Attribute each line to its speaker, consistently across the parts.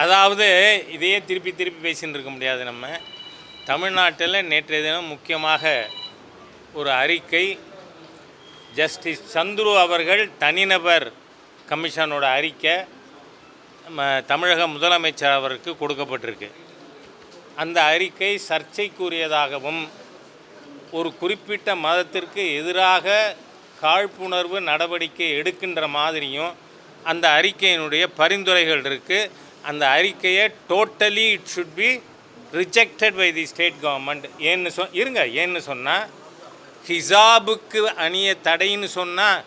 Speaker 1: அதாவது இதையே திருப்பி திருப்பி பேசின்னு இருக்க முடியாது. நம்ம தமிழ்நாட்டில் நேற்றைய தினம் முக்கியமாக ஒரு அறிக்கை ஜஸ்டிஸ் சந்துரு அவர்கள் தனிநபர் கமிஷனோட அறிக்கை தமிழக முதலமைச்சர் அவருக்கு கொடுக்கப்பட்டிருக்கு. அந்த அறிக்கை சர்ச்சைக்குரியதாகவும் ஒரு குறிப்பிட்ட மதத்திற்கு எதிராக காழ்ப்புணர்வு நடவடிக்கை எடுக்கின்ற மாதிரியும் அந்த அறிக்கையினுடைய பரிந்துரைகள் இருக்குது. அந்த அறிக்கையை totally it should be rejected by the state government. ஏன்னு சொன்னால் ஹிஜாபுக்கு அணிய தடைன்னு சொன்னால்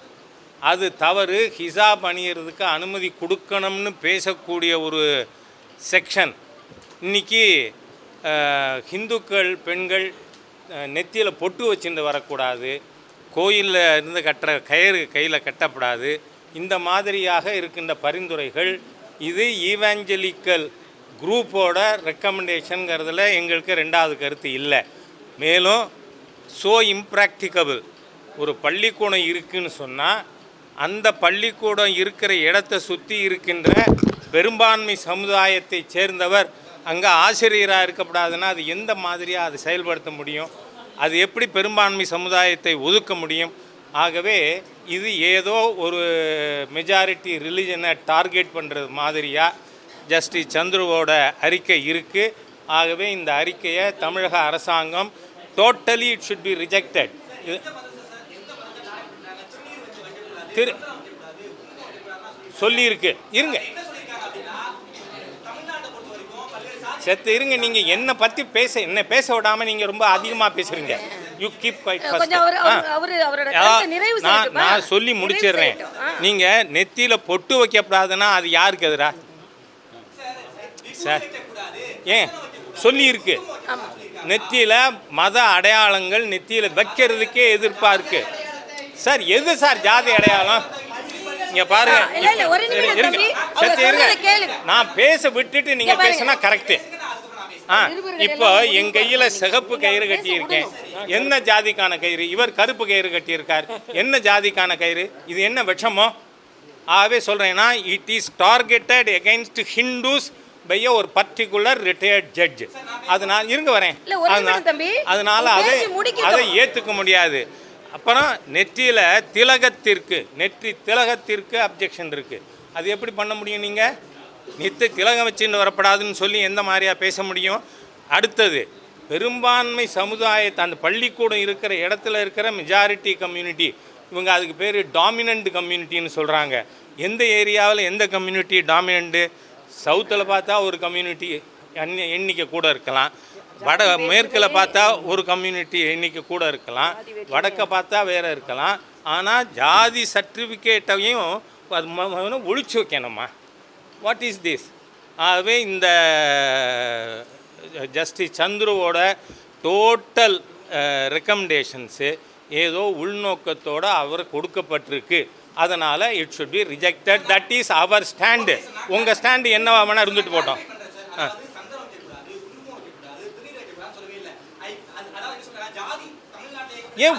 Speaker 1: அது தவறு. ஹிஜாப் அணியறதுக்கு அனுமதி கொடுக்கணும்னு பேசக்கூடிய ஒரு செக்ஷன். இன்றைக்கி ஹிந்துக்கள் பெண்கள் நெத்தியில் பொட்டு வச்சுட்டு வரக்கூடாது, கோயிலில் இருந்து கட்டுற கயிறு கையில் கட்டப்படாது, இந்த மாதிரியாக இருக்கின்ற பரிந்துரைகள் இது ஈவாஞ்சலிக்கல் குரூப்போட ரெக்கமெண்டேஷனுங்கிறதுல எங்களுக்கு ரெண்டாவது கருத்து இல்லை. மேலும் ஸோ இம்ப்ராக்டிகபிள் ஒரு பள்ளிக்கூடம் இருக்குதுன்னு சொன்னால் அந்த பள்ளிக்கூடம் இருக்கிற இடத்தை சுற்றி இருக்கின்ற பெரும்பான்மை சமுதாயத்தை சேர்ந்தவர் அங்கே ஆசிரியராக இருக்கப்படாதுன்னா அது எந்த மாதிரியாக அது செயல்படுத்த முடியும்? அது எப்படி பெரும்பான்மை சமுதாயத்தை ஒதுக்க முடியும்? ஆகவே இது ஏதோ ஒரு மெஜாரிட்டி ரிலிஜனை டார்கெட் பண்ணுறது மாதிரியாக ஜஸ்டிஸ் சந்துருவோட அறிக்கை இருக்குது. ஆகவே இந்த அறிக்கையை தமிழக அரசாங்கம் totally it should be rejected. சொல்லியிருக்கு. இருங்க இருங்க, நீங்கள் என்னை பற்றி என்னை பேச விடாமல் நீங்கள் ரொம்ப அதிகமாக பேசுகிறீங்க. You keep quiet first. நான் சொல்லி முடிச்சிடுறேன். நீங்கள் நெத்தியில் பொட்டு வைக்கப்படாதுன்னா அது யாருக்கு எதிரா சார்? ஏன் சொல்லியிருக்கு, நெத்தியில் மத அடையாளங்கள் நெத்தியில் வைக்கிறதுக்கே எதிர்ப்பாக இருக்குது சார். எது சார் ஜாதி அடையாளம்? இங்கே பாருங்க, இருங்க, நான் பேச விட்டுட்டு நீங்கள் பேசினா கரெக்டு. இப்போ என் கையில் சிகப்பு கயிறு கட்டியிருக்கேன், என்ன ஜாதிக்கான கயிறு? இவர் கருப்பு கயிறு கட்டியிருக்கார், என்ன ஜாதிக்கான கயிறு? இது என்ன விஷமோ? ஆகவே சொல்கிறேன்னா it is targeted against Hindus by ஒரு பர்டிகுலர் ரிட்டையர்ட் ஜட்ஜ். அதனால் இருங்க வரேன், அதனால் அதை ஏற்றுக்க முடியாது. அப்புறம் நெற்றியில் நெற்றி திலகத்திற்கு அப்ஜெக்ஷன் இருக்குது. அது எப்படி பண்ண முடியும்? நீங்கள் திலகம் வச்சுன்னு வரப்படாதுன்னு சொல்லி எந்த மாதிரியாக பேச முடியும்? அடுத்தது பெரும்பான்மை சமுதாயத்தை அந்த பள்ளிக்கூடம் இருக்கிற இடத்துல இருக்கிற மெஜாரிட்டி கம்யூனிட்டி, இவங்க அதுக்கு பேர் டாமினண்ட் கம்யூனிட்டின்னு சொல்கிறாங்க. எந்த ஏரியாவில் எந்த கம்யூனிட்டி டாமினண்ட்டு? சவுத்தில் பார்த்தா ஒரு கம்யூனிட்டி எண்ணிக்கை கூட இருக்கலாம், மேற்கில் பார்த்தா ஒரு கம்யூனிட்டி எண்ணிக்கை கூட இருக்கலாம், வடக்க பார்த்தா வேறு இருக்கலாம். ஆனால் ஜாதி சர்டிஃபிகேட்டையும் அது ஒழிச்சு வைக்கணுமா? What is this? ஆகவே இந்த ஜஸ்டிஸ் சந்துருவோட டோட்டல் ரெக்கமெண்டேஷன்ஸு ஏதோ உள்நோக்கத்தோடு அவர் கொடுக்கப்பட்டிருக்கு. அதனால் it should be rejected. That is our stand. உங்கள் ஸ்டாண்டு என்னவா வேணால் இருந்துட்டு போட்டோம். ஏன்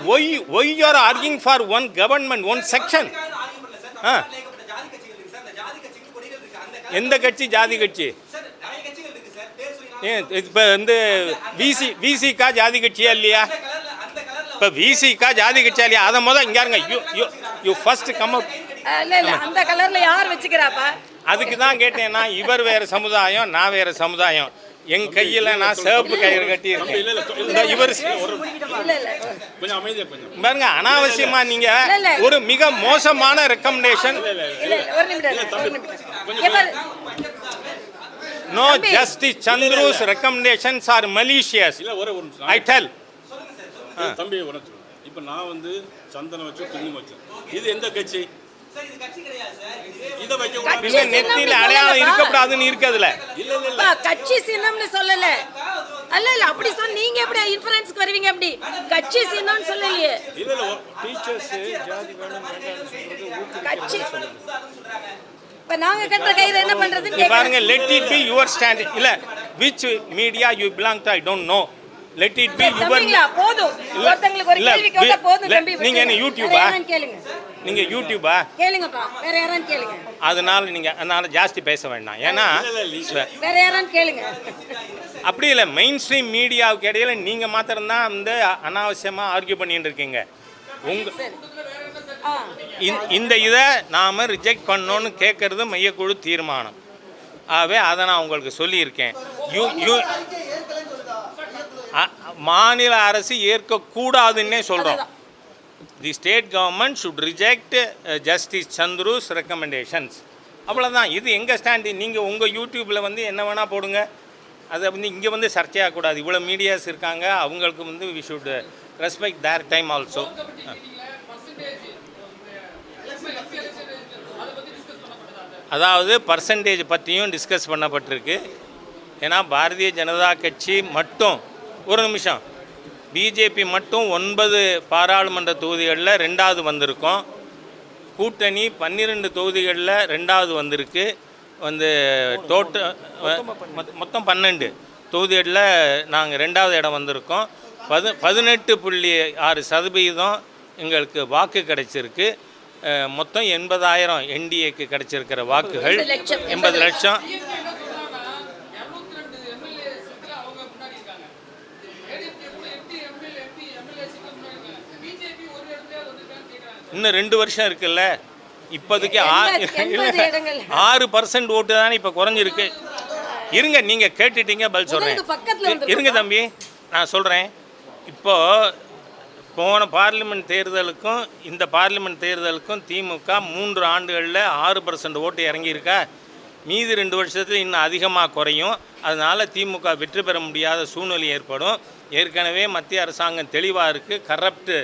Speaker 1: why you are arguing for one government one section? எந்த கட்சி ஜாதி கட்சி? ஏன் இப்போ விசிகா ஜாதி கட்சியா இல்லையா? இப்போ விசிகா ஜாதி கட்சியா இல்லையா? அதை முதல் இங்கே இருங்க. You first come out.
Speaker 2: அந்த கலர்ல யார் வச்சுக்கிறாப்பா?
Speaker 1: அதுக்கு தான் கேட்டேன்னா, இவர் வேறு சமுதாயம், நான் வேறு சமுதாயம். என் கையில் நான் சிவப்பு கயிறு கட்டி இருக்கேன். இவர் பாருங்க, அனாவசியமா நீங்க ஒரு மிக மோசமான recommendation. No, Justice Chandru's recommendations are malicious. I tell.
Speaker 3: தம்பி வணக்கம். இப்போ நான் வந்து சந்தனம் வச்சு குங்குமம் வச்சேன். இது எந்த கட்சி?
Speaker 1: நெத்தியில அடையாளம் இருக்கக்கூடாதுன்னு இருக்குதுல.
Speaker 2: இல்ல கட்சி சின்னம்னு சொல்லல. அல்ல அப்படி சொன்ன நீங்க எப்படி இன்ஃபரன்ஸ்க்கு வருவீங்க? அப்படி கட்சி சின்னம்னு சொல்லலையே.
Speaker 3: இல்ல டீச்சர்ஸ் ஜாதி வேணும் வேண்டாம்னு சொல்றது
Speaker 2: கட்சி. இப்ப நாங்க கட்ட கயிறு என்ன பண்றதுன்னு
Speaker 1: கேக்குறேன். பாருங்க, let it be your stand. இல்ல which media you belong to, I don't know. Let it be your.
Speaker 2: போதும். ஒருத்தங்களுக்கு ஒரு கேள்வி கேட்டா போதும் தம்பி.
Speaker 1: நீங்க என்ன யூடியூபா?
Speaker 2: கேளுங்க.
Speaker 1: நீங்கள் யூடியூபா?
Speaker 2: கேளுங்கப்பா, வேற யாரான்னு கேளுங்க.
Speaker 1: அதனால ஜாஸ்தி பேச வேண்டாம். ஏன்னா
Speaker 2: வேற யாரான்னு கேளுங்க.
Speaker 1: அப்படி இல்லை, மெயின் ஸ்ட்ரீம் மீடியாவுக்கு இடையில நீங்கள் மாத்திரம்தான் வந்து அனாவசியமாக ஆர்கியூ பண்ணிட்டு இருக்கீங்க. இந்த இதை நாம் ரிஜெக்ட் பண்ணோன்னு கேட்கறது மையக்குழு தீர்மானம். ஆகவே அதை நான் உங்களுக்கு சொல்லியிருக்கேன். மாநில அரசு ஏற்கக்கூடாதுன்னே சொல்கிறோம். தி state government should reject justice Chandru's recommendations. அவ்வளோதான். இது எங்கள் ஸ்டாண்டு. நீங்கள் உங்கள் யூடியூப்பில் வந்து என்ன வேணால் போடுங்க, அதை வந்து இங்கே வந்து சர்ச்சையாகக்கூடாது. இவ்வளோ மீடியாஸ் இருக்காங்க, அவங்களுக்கு வந்து we should respect their time also. அதாவது பர்சன்டேஜ் பற்றியும் டிஸ்கஸ் பண்ணப்பட்டிருக்கு. ஏன்னா பாரதிய ஜனதா கட்சி மட்டும், ஒரு நிமிஷம், பிஜேபி மட்டும் 9 பாராளுமன்ற தொகுதிகளில் 2வது வந்திருக்கோம். கூட்டணி 12 தொகுதிகளில் 2வது வந்திருக்கு. வந்து டோட்டல் மொத்தம் 12 தொகுதிகளில் நாங்கள் 2வது இடம் வந்திருக்கோம். 18.6% எங்களுக்கு வாக்கு கிடைச்சிருக்கு. மொத்தம் 80,000 என்டிஏக்கு கிடைச்சிருக்கிற வாக்குகள் 80 லட்சம். இன்னும் 2 வருஷம் இருக்குல்ல. இப்போதைக்கு 6% ஓட்டு தானே இப்போ குறைஞ்சிருக்கு. இருங்க, நீங்கள் கேட்டுட்டீங்க, பதில் சொல்கிறேன். இருங்க தம்பி, நான் சொல்கிறேன். இப்போது போன பார்லிமெண்ட் தேர்தலுக்கும் இந்த பார்லிமெண்ட் தேர்தலுக்கும் திமுக 3 ஆண்டுகளில் 6% ஓட்டு இறங்கியிருக்கா. மீதி 2 வருஷத்தில் இன்னும் அதிகமாக குறையும். அதனால் திமுக வெற்றி பெற முடியாத சூழ்நிலை ஏற்படும். ஏற்கனவே மத்திய அரசாங்கம் தெளிவாக இருக்குது, கரப்ட்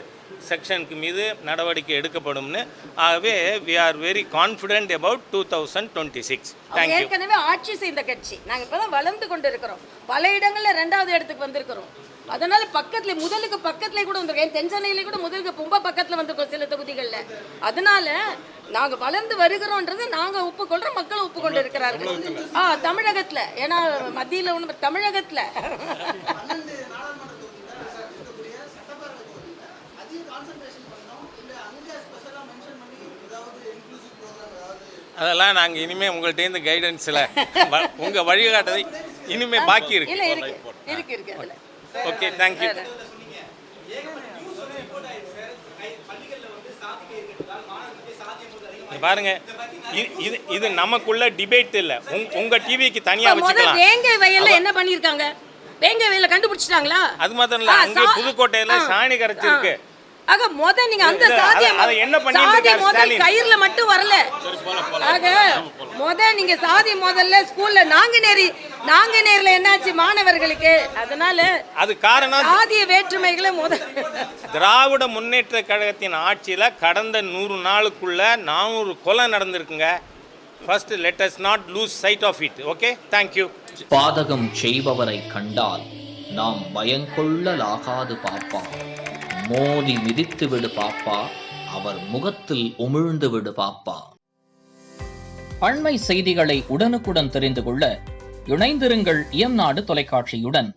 Speaker 1: செக்ஷனுக்கு மீது நடவடிக்கை எடுக்கப்படும்னு. ஆகவே we are very confident about 2026. Thank you.
Speaker 2: ஏற்கனவே ஆட்சி செய்த கட்சி, நாங்கள் இப்போ தான் வளர்ந்து கொண்டு இருக்கிறோம். பல இடங்களில் 2வது இடத்துக்கு வந்திருக்கிறோம். அதனால முதலுக்கு பக்கத்துல கூட வந்திருக்கோம். தென்சென்னையில கூட முதலுக்கு ரொம்ப பக்கத்தில் வந்திருக்கோம் சில தொகுதிகளில். அதனால நாங்கள் வளர்ந்து வருகிறோன்றது நாங்கள் ஒப்புக்கொள்கிறோம், மக்களும் ஒப்புக்கொண்டு இருக்கிறார்கள். தமிழகத்தில், ஏன்னா மத்தியில் ஒன்று தமிழகத்தில்
Speaker 1: அதெல்லாம் நாங்கள் இனிமேல் உங்கள்கிட்டேருந்து கைடன்ஸில் உங்கள் வழிகாட்டதை இனிமேல் பாக்கி இருக்கு. Okay, thank you. பாருங்க, இது நமக்குள்ள டிபேட் இல்லை. உங்க டிவிக்கு தனியா வச்சுக்கலாம்.
Speaker 2: வேங்கை வயல்ல என்ன பண்ணிருக்காங்க? வேங்கை வயல்ல கண்டுபிடிச்சிட்டாங்க.
Speaker 1: அது மாத்திரம் இல்ல, அங்கே புதுக்கோட்டையில சாணி கரைச்சிருக்கு.
Speaker 2: ஆக நீங்க அந்த சாதியை
Speaker 1: என்ன பண்ணிட்டு
Speaker 2: ஸ்டாலின் கயிறுல மட்டும் வரல. ஆக நீங்க சாதி முதல்ல ஸ்கூல்ல நாங்குநேர்ல என்னாச்சு மாணவர்களுக்கு? அதனால
Speaker 1: அது காரணம்
Speaker 2: சாதிய வேற்றுமைகளை
Speaker 1: திராவிட முன்னேற்ற கழகத்தின் ஆட்சியில கடந்த 100 நாளுக்குள்ள 400 கொலை நடந்திருக்குங்க. First, let us not lose sight of it. Okay? Thank you.
Speaker 4: பாதகம் செய்பவரை கண்டால் நாம் பயங்கொள்ளலாகாது பாப்பா. மோதி மிதித்து விடு பாப்பா, அவர் முகத்தில் உமிழ்ந்து விடு பாப்பா. அண்மை செய்திகளை உடனுக்குடன் தெரிந்து கொள்ள இணைந்திருங்கள் இயம்நாடு தொலைக்காட்சியுடன்.